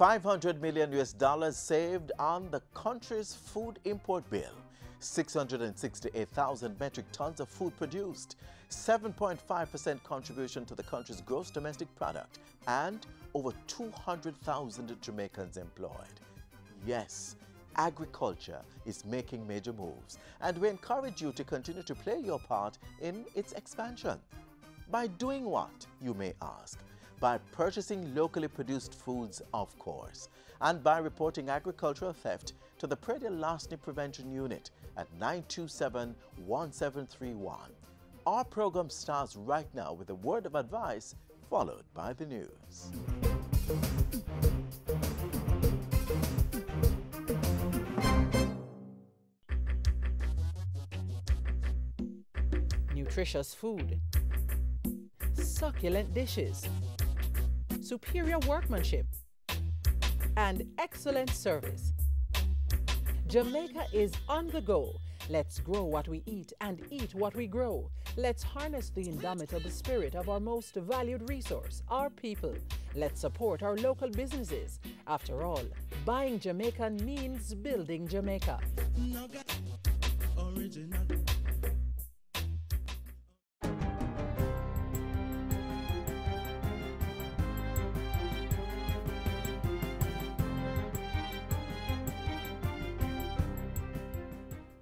$500 million saved on the country's food import bill. 668,000 metric tons of food produced, 7.5% contribution to the country's gross domestic product, and over 200,000 Jamaicans employed. Yes, agriculture is making major moves, and we encourage you to continue to play your part in its expansion. By doing what, you may ask? By purchasing locally produced foods, of course, and by reporting agricultural theft to the Predial Larceny Prevention Unit at 927-1731. Our program starts right now with a word of advice, followed by the news. Nutritious food, succulent dishes, superior workmanship, and excellent service. Jamaica is on the go. Let's grow what we eat and eat what we grow. Let's harness the indomitable spirit of our most valued resource, our people. Let's support our local businesses. After all, buying Jamaican means building Jamaica. Original.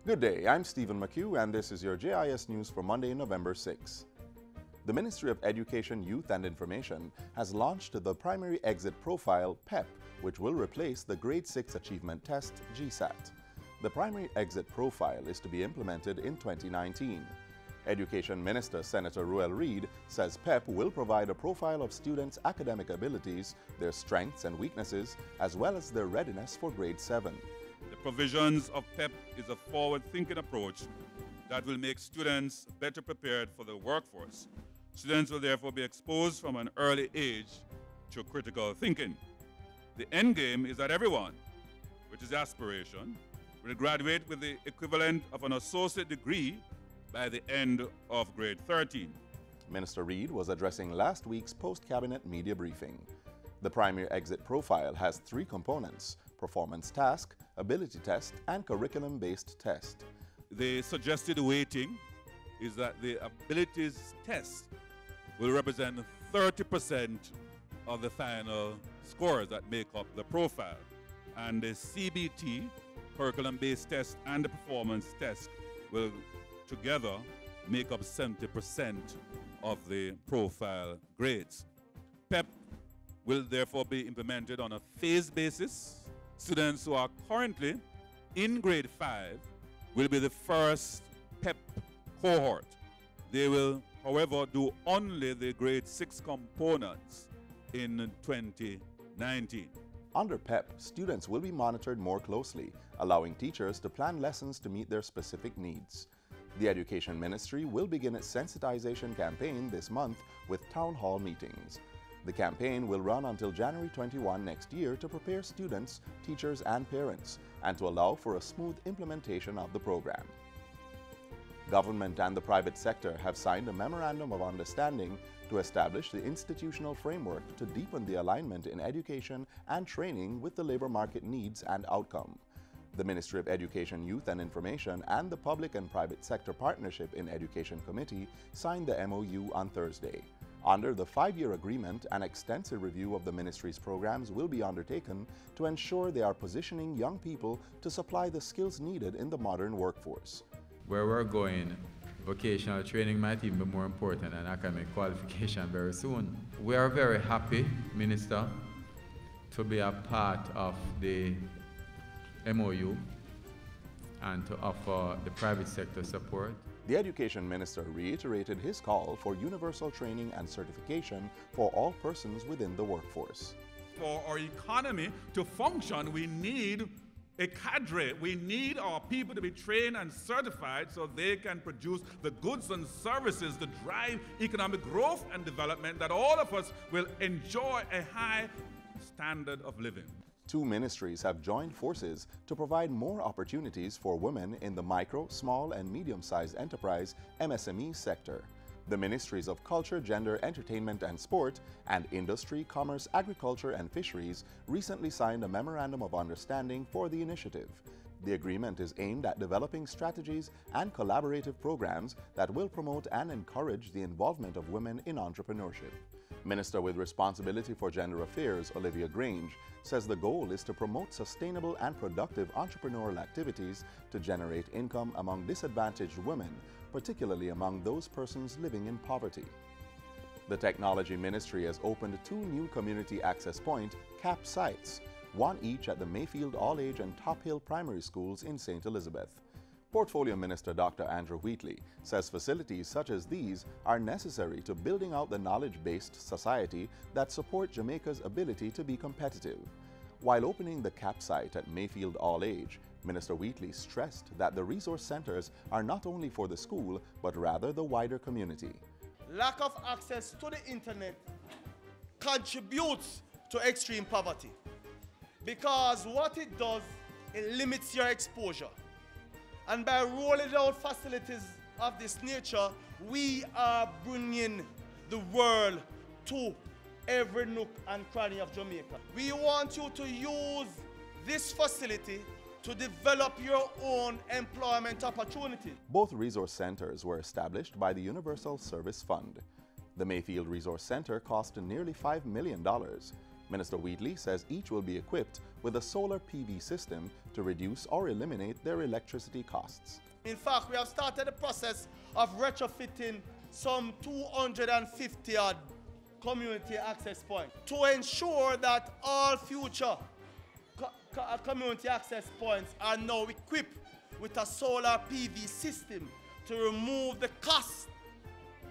Good day, I'm Stephen McHugh, and this is your JIS News for Monday, November 6. The Ministry of Education, Youth and Information has launched the Primary Exit Profile, PEP, which will replace the Grade 6 Achievement Test, GSAT. The Primary Exit Profile is to be implemented in 2019. Education Minister Senator Ruel Reid says PEP will provide a profile of students' academic abilities, their strengths and weaknesses, as well as their readiness for Grade 7. The provisions of PEP is a forward-thinking approach that will make students better prepared for the workforce. Students will therefore be exposed from an early age to critical thinking. The end game is that everyone, which is the aspiration, will graduate with the equivalent of an associate degree by the end of grade 13. Minister Reid was addressing last week's post-cabinet media briefing. The Primary Exit Profile has 3 components: performance task, ability test, and curriculum-based test. The suggested weighting is that the abilities test will represent 30% of the final scores that make up the profile. And the CBT, curriculum-based test, and the performance test will together make up 70% of the profile grades. PEP will therefore be implemented on a phased basis. Students who are currently in grade 5 will be the first PEP cohort. They will, however, do only the grade 6 components in 2019. Under PEP, students will be monitored more closely, allowing teachers to plan lessons to meet their specific needs. The Education Ministry will begin its sensitization campaign this month with town hall meetings. The campaign will run until January 21 next year to prepare students, teachers, and parents, and to allow for a smooth implementation of the program. Government and the private sector have signed a Memorandum of Understanding to establish the institutional framework to deepen the alignment in education and training with the labor market needs and outcome. The Ministry of Education, Youth and Information and the Public and Private Sector Partnership in Education Committee signed the MOU on Thursday. Under the 5-year agreement, an extensive review of the ministry's programs will be undertaken to ensure they are positioning young people to supply the skills needed in the modern workforce. Where we're going, vocational training might even be more important than academic qualification very soon. We are very happy, Minister, to be a part of the MOU and to offer the private sector support. The Education Minister reiterated his call for universal training and certification for all persons within the workforce. For our economy to function, we need a cadre. We need our people to be trained and certified so they can produce the goods and services to drive economic growth and development that all of us will enjoy a high standard of living. 2 ministries have joined forces to provide more opportunities for women in the micro, small, and medium-sized enterprise (MSME) sector. The Ministries of Culture, Gender, Entertainment and Sport and Industry, Commerce, Agriculture and Fisheries recently signed a Memorandum of Understanding for the initiative. The agreement is aimed at developing strategies and collaborative programs that will promote and encourage the involvement of women in entrepreneurship. Minister with responsibility for gender affairs, Olivia Grange, says the goal is to promote sustainable and productive entrepreneurial activities to generate income among disadvantaged women, particularly among those persons living in poverty. The Technology Ministry has opened 2 new community access point CAP sites, one each at the Mayfield All-Age and Top Hill Primary Schools in St. Elizabeth. Portfolio Minister Dr. Andrew Wheatley says facilities such as these are necessary to building out the knowledge-based society that support Jamaica's ability to be competitive. While opening the CAP site at Mayfield All-Age, Minister Wheatley stressed that the resource centers are not only for the school, but rather the wider community. Lack of access to the internet contributes to extreme poverty, because what it does, it limits your exposure. And by rolling out facilities of this nature, we are bringing the world to every nook and cranny of Jamaica. We want you to use this facility to develop your own employment opportunities. Both resource centers were established by the Universal Service Fund. The Mayfield Resource Center cost nearly $5 million. Minister Wheatley says each will be equipped with a solar PV system to reduce or eliminate their electricity costs. In fact, we have started the process of retrofitting some 250 odd community access points to ensure that all future community access points are now equipped with a solar PV system to remove the cost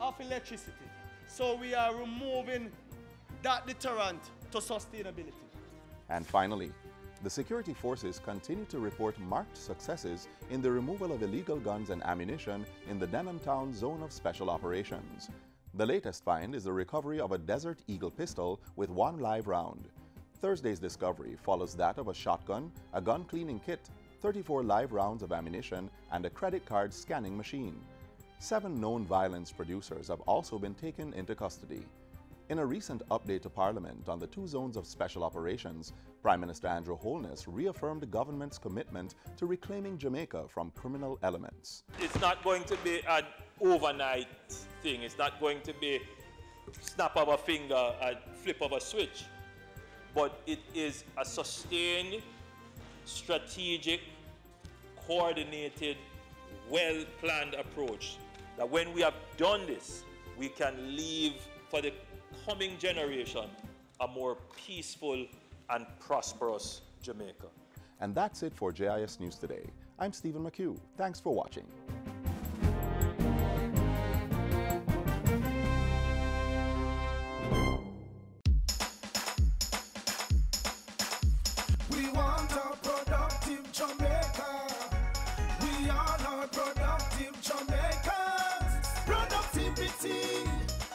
of electricity. So we are removing that deterrent to sustainability. And finally, the security forces continue to report marked successes in the removal of illegal guns and ammunition in the Denham Town Zone of Special Operations. The latest find is the recovery of a Desert Eagle pistol with 1 live round. Thursday's discovery follows that of a shotgun, a gun cleaning kit, 34 live rounds of ammunition, and a credit card scanning machine. 7 known violence producers have also been taken into custody. In a recent update to Parliament on the 2 zones of special operations, Prime Minister Andrew Holness reaffirmed the government's commitment to reclaiming Jamaica from criminal elements. It's not going to be an overnight thing. It's not going to be snap of a finger, a flip of a switch. But it is a sustained, strategic, coordinated, well-planned approach that when we have done this, we can leave for the coming generation a more peaceful and prosperous Jamaica. And that's it for JIS News Today. I'm Stephen McHugh. Thanks for watching. We want a productive Jamaica. We are not productive Jamaicans. Productivity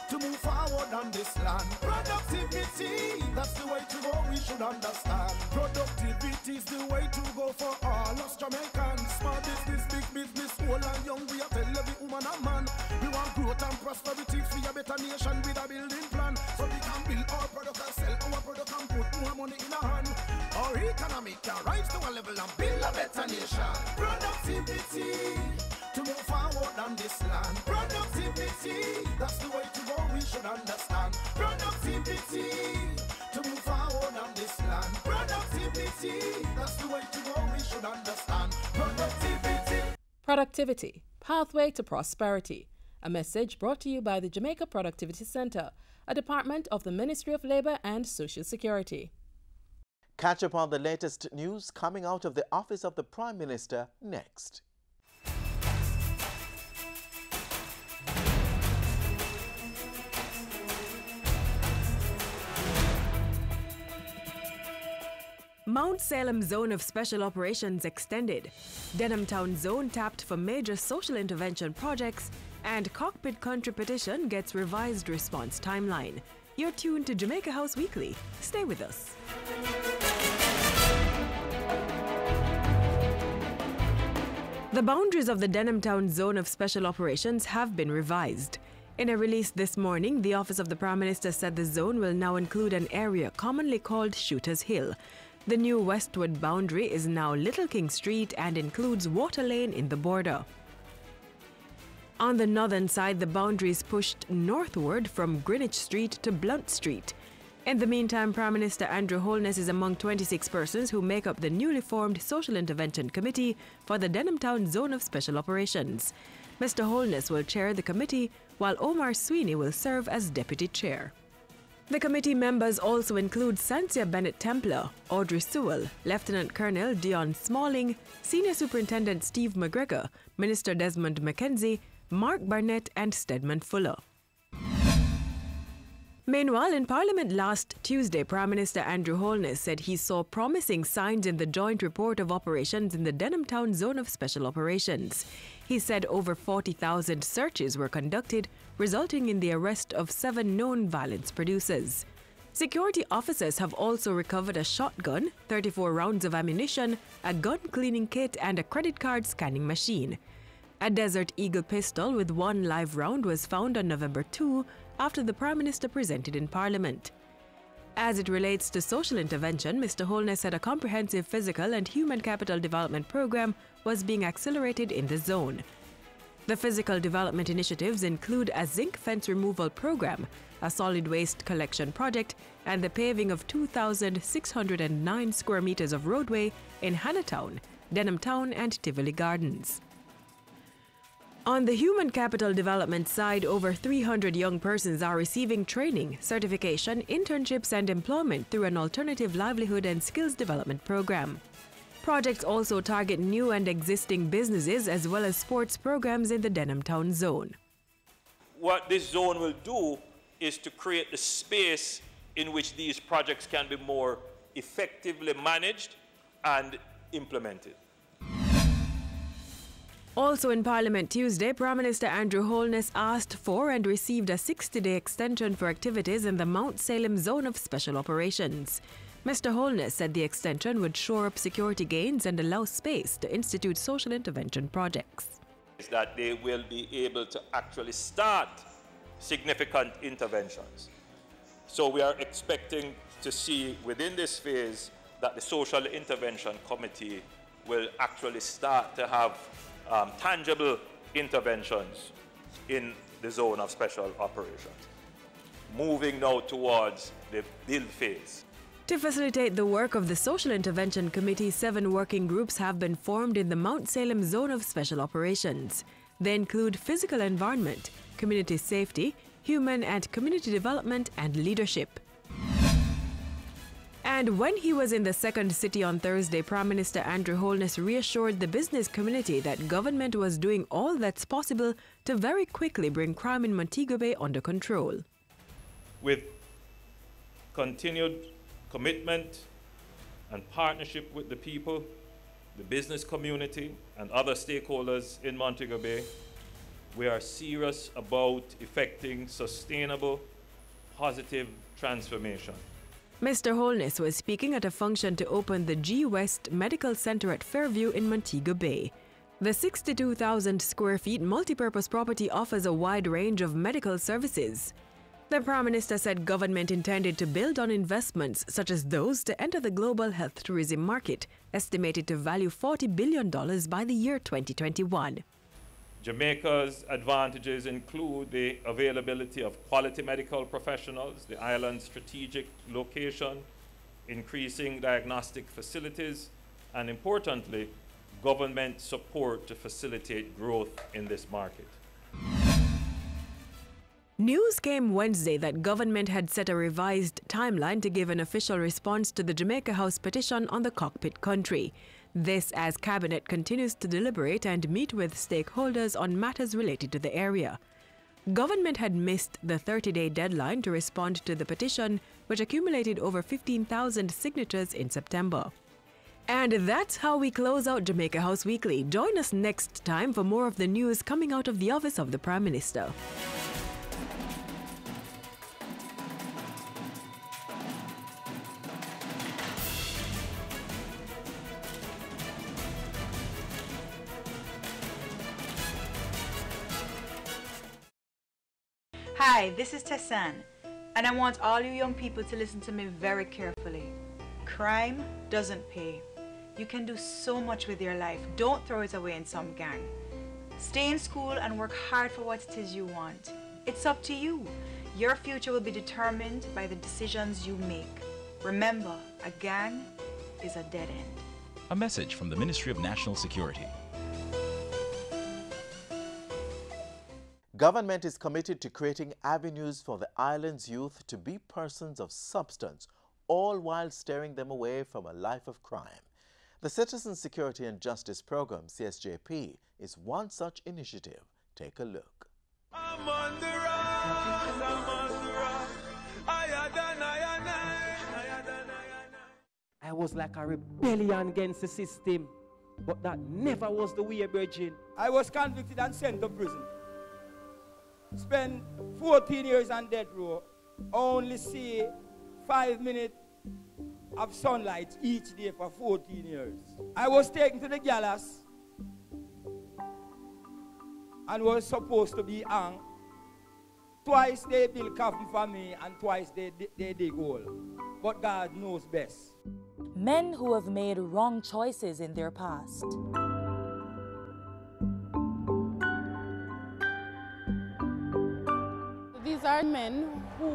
to move forward on this land. Productivity, that's the way to go, we should understand. Productivity is the way to go for all us Jamaicans. Small business, big business, old and young, we are tell every woman and man. We want growth and prosperity for a better nation with a building plan. So we can build our product and sell our product and put more money in our hand. Our economy can rise to a level and build a better nation. Productivity to move forward on this land. Productivity, that's the way to go, we should understand. Productivity to move forward on this land. Productivity, that's the way to go, we should understand. Productivity. Productivity, pathway to prosperity. A message brought to you by the Jamaica Productivity Center, a department of the Ministry of Labor and Social Security. Catch up on the latest news coming out of the Office of the Prime Minister next. Mount Salem Zone of Special Operations extended. Denham Town Zone tapped for major social intervention projects, and Cockpit Country petition gets revised response timeline. You're tuned to Jamaica House Weekly. Stay with us. The boundaries of the Denham Town Zone of Special Operations have been revised. In a release this morning, the Office of the Prime Minister said the zone will now include an area commonly called Shooters Hill. The new westward boundary is now Little King Street and includes Water Lane in the border. On the northern side, the boundary is pushed northward from Greenwich Street to Blunt Street. In the meantime, Prime Minister Andrew Holness is among 26 persons who make up the newly formed Social Intervention Committee for the Denham Town Zone of Special Operations. Mr. Holness will chair the committee, while Omar Sweeney will serve as deputy chair. The committee members also include Sansia Bennett-Templer, Audrey Sewell, Lieutenant Colonel Dion Smalling, Senior Superintendent Steve McGregor, Minister Desmond McKenzie, Mark Barnett and Stedman Fuller. Meanwhile, in Parliament last Tuesday, Prime Minister Andrew Holness said he saw promising signs in the joint report of operations in the Denham Town Zone of Special Operations. He said over 40,000 searches were conducted, resulting in the arrest of 7 known violence producers. Security officers have also recovered a shotgun, 34 rounds of ammunition, a gun cleaning kit and a credit card scanning machine. A Desert Eagle pistol with 1 live round was found on November 2 after the Prime Minister presented in Parliament. As it relates to social intervention, Mr. Holness said a comprehensive physical and human capital development program was being accelerated in the zone. The physical development initiatives include a zinc fence removal program, a solid waste collection project, and the paving of 2,609 square meters of roadway in Hannahtown, Denham Town and Tivoli Gardens. On the human capital development side, over 300 young persons are receiving training, certification, internships and employment through an alternative livelihood and skills development program. Projects also target new and existing businesses as well as sports programs in the Denham Town zone. What this zone will do is to create the space in which these projects can be more effectively managed and implemented. Also in Parliament Tuesday, Prime Minister Andrew Holness asked for and received a 60-day extension for activities in the Mount Salem Zone of Special Operations. Mr. Holness said the extension would shore up security gains and allow space to institute social intervention projects. Is that they will be able to actually start significant interventions. So we are expecting to see within this phase that the Social Intervention Committee will actually start to have tangible interventions in the zone of special operations, moving now towards the build phase. To facilitate the work of the Social Intervention Committee, 7 working groups have been formed in the Mount Salem Zone of Special Operations. They include physical environment, community safety, human and community development, and leadership. And when he was in the second city on Thursday, Prime Minister Andrew Holness reassured the business community that government was doing all that's possible to very quickly bring crime in Montego Bay under control. With continued commitment and partnership with the people, the business community, and other stakeholders in Montego Bay, we are serious about effecting sustainable, positive transformation. Mr. Holness was speaking at a function to open the G West Medical Center at Fairview in Montego Bay. The 62,000 square feet multipurpose property offers a wide range of medical services. The Prime Minister said government intended to build on investments such as those to enter the global health tourism market, estimated to value $40 billion by the year 2021. Jamaica's advantages include the availability of quality medical professionals, the island's strategic location, increasing diagnostic facilities, and importantly, government support to facilitate growth in this market. News came Wednesday that government had set a revised timeline to give an official response to the Jamaica House petition on the cockpit country. This as Cabinet continues to deliberate and meet with stakeholders on matters related to the area. Government had missed the 30-day deadline to respond to the petition, which accumulated over 15,000 signatures in September. And that's how we close out Jamaica House Weekly. Join us next time for more of the news coming out of the Office of the Prime Minister. Hi, this is Tessan, and I want all you young people to listen to me very carefully. Crime doesn't pay. You can do so much with your life. Don't throw it away in some gang. Stay in school and work hard for what it is you want. It's up to you. Your future will be determined by the decisions you make. Remember, a gang is a dead end. A message from the Ministry of National Security. Government is committed to creating avenues for the island's youth to be persons of substance, all while steering them away from a life of crime. The Citizen Security and Justice Program, CSJP, is one such initiative. Take a look. I'm on the road, I'm on the road. I was like a rebellion against the system, but that never was the way, Virgin. I was convicted and sent to prison. Spent 14 years on death row. Only see 5 minutes of sunlight each day for 14 years. I was taken to the gallows and was supposed to be hung. Twice they built coffin for me and twice they dig hole. But God knows best. Men who have made wrong choices in their past. These are men who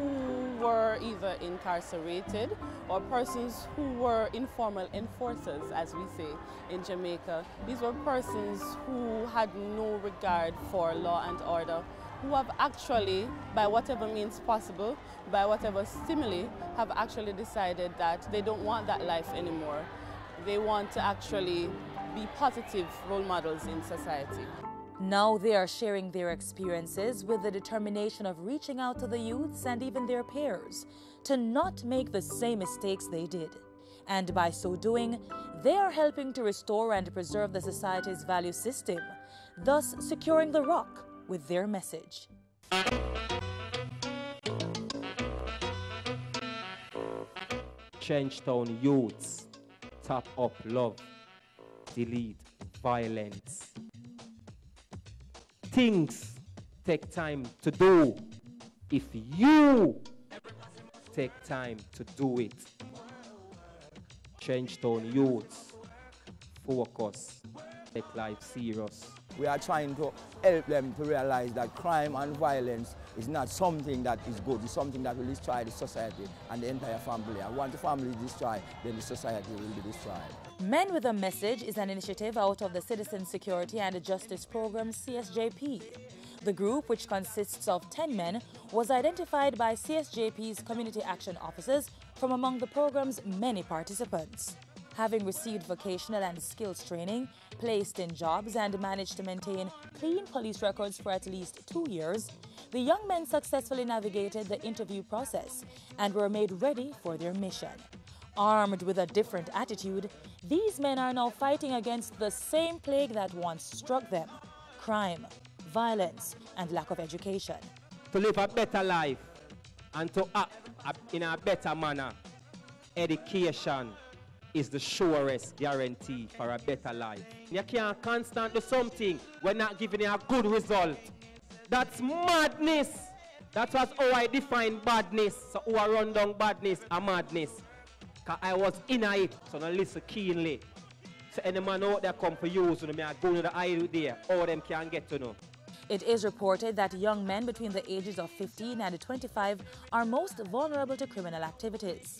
were either incarcerated or persons who were informal enforcers, as we say in Jamaica. These were persons who had no regard for law and order, who have actually, by whatever means possible, by whatever stimuli, have actually decided that they don't want that life anymore. They want to actually be positive role models in society. Now they are sharing their experiences with the determination of reaching out to the youths and even their peers to not make the same mistakes they did. And by so doing, they are helping to restore and preserve the society's value system, thus securing the rock with their message. Trenchtown youths, top up love, delete violence. Things take time to do if you take time to do it. Trenchtown youths, focus, take life serious. We are trying to help them to realize that crime and violence is not something that is good. It's something that will destroy the society and the entire family. And once the family is destroyed, then the society will be destroyed. Men with a Message is an initiative out of the Citizen Security and Justice Program, CSJP. The group, which consists of 10 men, was identified by CSJP's community action officers from among the program's many participants. Having received vocational and skills training, placed in jobs and managed to maintain clean police records for at least 2 years, the young men successfully navigated the interview process and were made ready for their mission. Armed with a different attitude, these men are now fighting against the same plague that once struck them: crime, violence, and lack of education. To live a better life and to act in a better manner, education is the surest guarantee for a better life. You can't constantly do something when not giving you a good result. That's madness. That was how I define badness. So who I run down badness and madness. Because I was in it, so now listen keenly. So any man out there come for you, so I go to the eye there, all them can get to know. It is reported that young men between the ages of 15 and 25 are most vulnerable to criminal activities.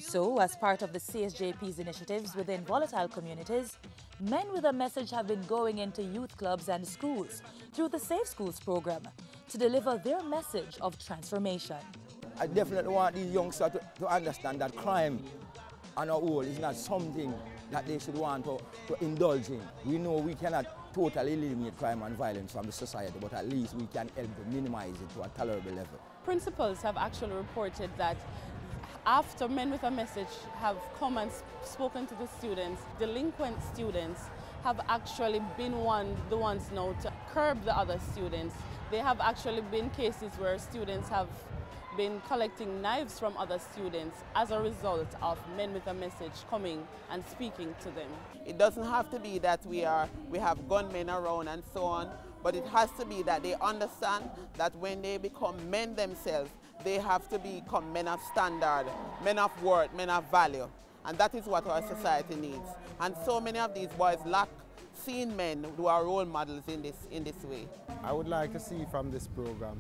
So, as part of the CSJP's initiatives within volatile communities, Men with a Message have been going into youth clubs and schools through the Safe Schools program to deliver their message of transformation. I definitely want these youngsters to understand that crime on our whole is not something that they should want to indulge in. We know we cannot totally eliminate crime and violence from the society, but at least we can help to minimize it to a tolerable level. Principals have actually reported that after Men with a Message have come and spoken to the students, delinquent students have actually been the ones now to curb the other students. There have actually been cases where students have been collecting knives from other students as a result of Men with a Message coming and speaking to them. It doesn't have to be that we have gunmen around and so on, but it has to be that they understand that when they become men themselves, they have to become men of standard, men of worth, men of value. And that is what our society needs. And so many of these boys lack seeing men who are role models in this way. I would like to see from this program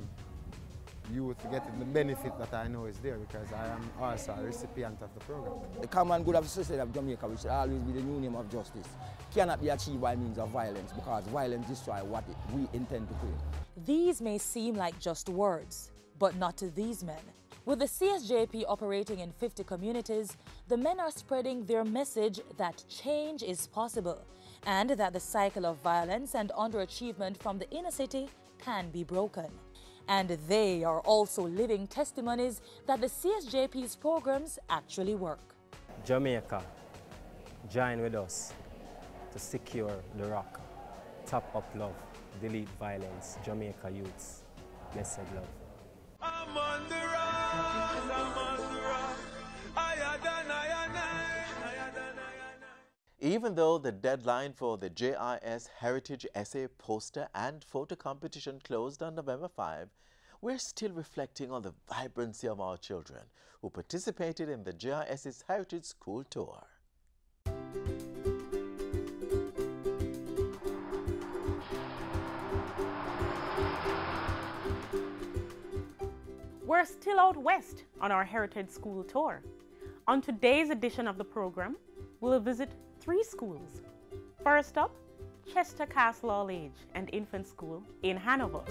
youth getting the benefit that I know is there, because I am also a recipient of the program. The common good of the society of Jamaica, which should always be the new name of justice, cannot be achieved by means of violence, because violence destroys what we intend to create. These may seem like just words, but not to these men. With the CSJP operating in 50 communities, the men are spreading their message that change is possible and that the cycle of violence and underachievement from the inner city can be broken. And they are also living testimonies that the CSJP's programs actually work. Jamaica, join with us to secure the rock. Top up love, delete violence. Jamaica youths, blessed love. I'm on the rock, I'm on the rock. Even though the deadline for the JIS Heritage Essay Poster and Photo Competition closed on November 5, we're still reflecting on the vibrancy of our children who participated in the JIS's Heritage School Tour. We're still out west on our Heritage School Tour. On today's edition of the program, we'll visit 3 schools. First up, Chester Castle All Age and Infant School in Hanover.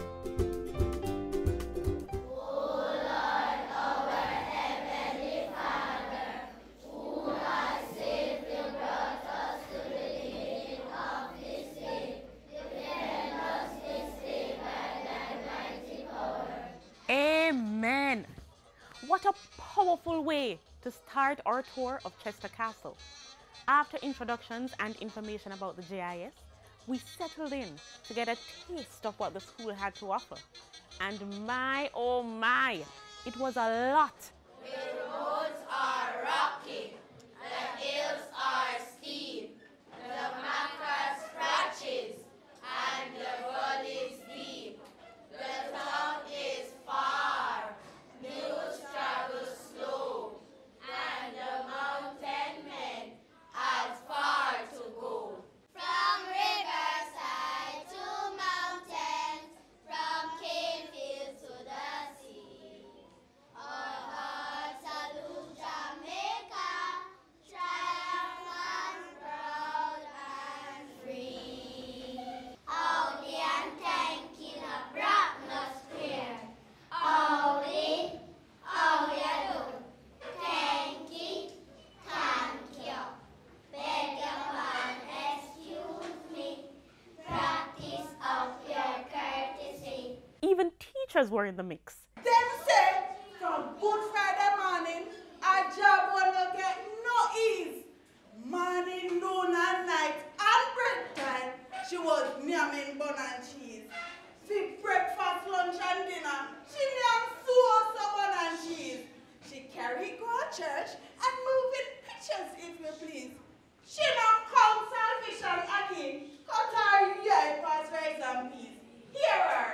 Amen. What a powerful way to start our tour of Chester Castle. After introductions and information about the JIS, we settled in to get a taste of what the school had to offer. And my, oh my, it was a lot. The roads are rocky, the hills are steep, the macra scratches, and the road is deep. The town is far, news travel slow, and the mountain men has far to go. From riverside to mountains, from Caenwood to the sea. Our hearts salute Jamaica, triumphant, proud and free. Howdy and thank you, no brought no square. Howdy, how you do? Thank you, thank you. Beg your pardon, excuse me. Practice of your courtesy. Even teachers were in the mix. Them say from Good Friday morning, a job will not get no ease. Morning, noon and night and break time, she was yamming bun and cheese. For breakfast, lunch and dinner, she yam so bun and cheese. She carry go to church and move in pictures if you please. She not count salvation again, cut her yard past rice and peas. Hear her,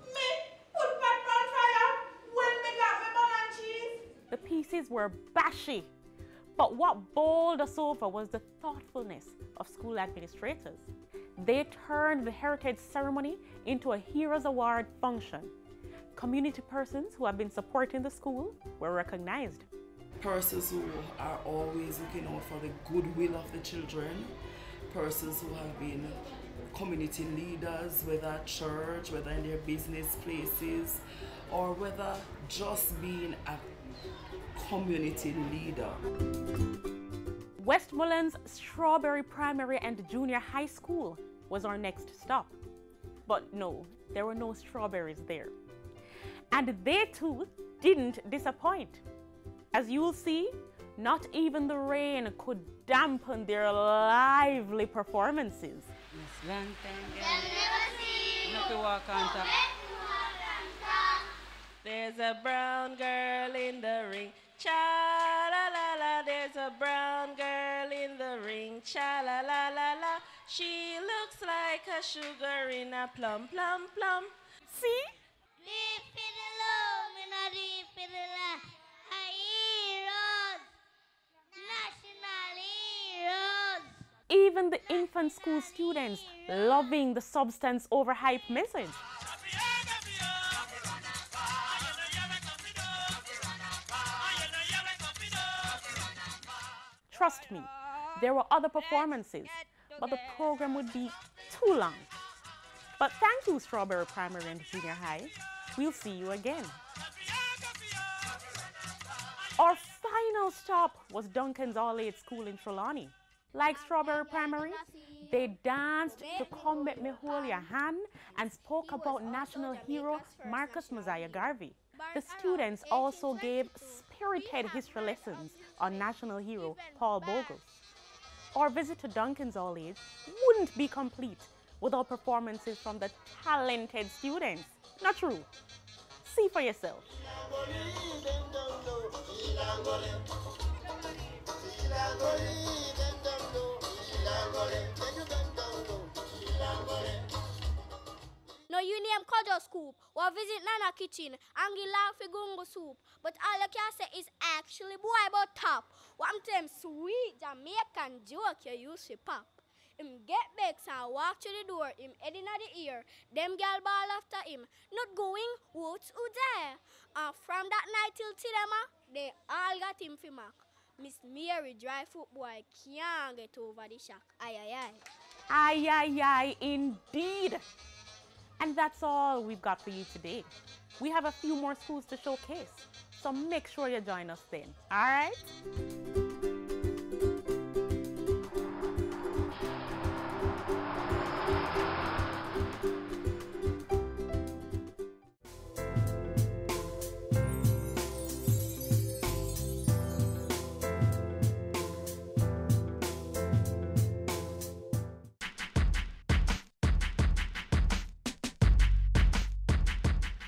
me put pot on fire when me got me bun and cheese. The pieces were bashy, but what bowled us over was the thoughtfulness of school administrators. They turned the heritage ceremony into a Heroes Award function. Community persons who have been supporting the school were recognized. Persons who are always looking out for the goodwill of the children, persons who have been community leaders, whether at church, whether in their business places, or whether just being a community leader. Westmoreland's Strawberry Primary and Junior High School was our next stop. But no, there were no strawberries there. And they too didn't disappoint. As you'll see, not even the rain could dampen their lively performances. There's a brown girl in the ring, cha-la-la-la. There's a brown girl in the ring, cha-la-la-la-la. She looks looks like a sugar in a plum, plum, plum. See? Deep in the low, me not deep in the land. Heroes, national heroes. Even the infant school students loving the substance overhype message. Trust me, there were other performances, but the program would be too long. But thank you, Strawberry Primary and Junior High. We'll see you again. Our final stop was Duncan's All-Age School in Trelawney. Like Strawberry Primary, they danced to Come Make Me Hold Your Hand and spoke about national hero Marcus Mosiah Garvey. The students also gave spirited history lessons on national hero Paul Bogle. Our visit to Duncan's All-Age wouldn't be complete without performances from the talented students. Not true? See for yourself. No, you name Kojo Scoop or visit Nana Kitchen and get love for gungo soup. But all you can say is actually boy about top. One time sweet Jamaican joke you used to pop. Him get back and walk to the door, him head in the ear. Them gal ball after him. Not going, what's who there? And from that night till today, they all got him for mark. Miss Mary dry foot boy can't get over the shock. Aye, aye, aye. Aye, aye, aye, indeed. And that's all we've got for you today. We have a few more schools to showcase, so make sure you join us then, all right?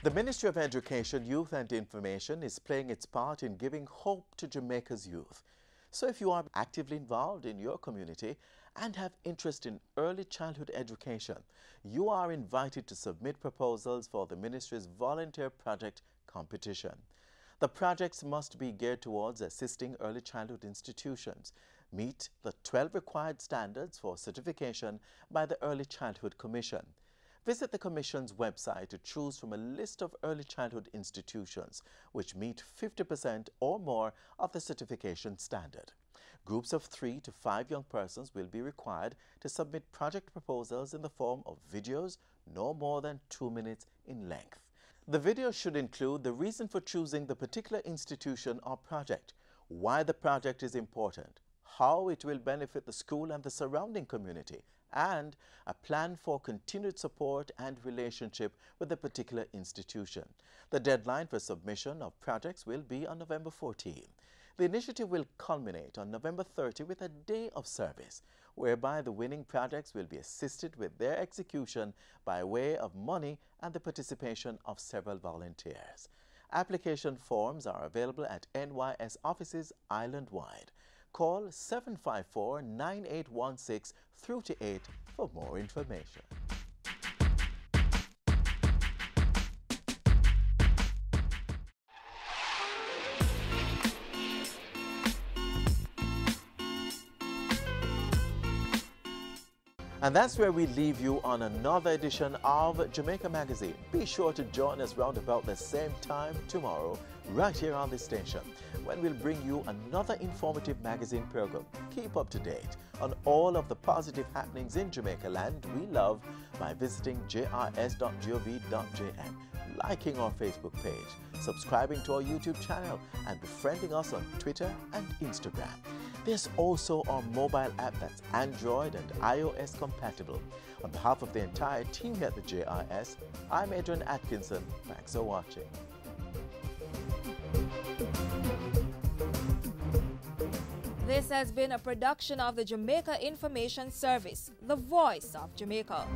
The Ministry of Education, Youth and Information is playing its part in giving hope to Jamaica's youth. So if you are actively involved in your community and have interest in early childhood education, you are invited to submit proposals for the Ministry's Volunteer Project competition. The projects must be geared towards assisting early childhood institutions, meet the 12 required standards for certification by the Early Childhood Commission. Visit the Commission's website to choose from a list of early childhood institutions which meet 50% or more of the certification standard. Groups of 3 to 5 young persons will be required to submit project proposals in the form of videos no more than 2 minutes in length. The video should include the reason for choosing the particular institution or project, why the project is important, how it will benefit the school and the surrounding community, and a plan for continued support and relationship with the particular institution. The deadline for submission of projects will be on November 14. The initiative will culminate on November 30 with a day of service, whereby the winning projects will be assisted with their execution by way of money and the participation of several volunteers. Application forms are available at NYS offices island-wide. Call 754-9816 through to 8 for more information. And that's where we leave you on another edition of Jamaica Magazine. Be sure to join us round about the same time tomorrow, right here on this station, when we'll bring you another informative magazine program. Keep up to date on all of the positive happenings in Jamaica land we love by visiting jrs.gov.jm, liking our Facebook page, subscribing to our YouTube channel, and befriending us on Twitter and Instagram. There's also our mobile app that's Android and iOS compatible. On behalf of the entire team here at the JRS, I'm Adrian Atkinson. Thanks for watching. This has been a production of the Jamaica Information Service, the voice of Jamaica.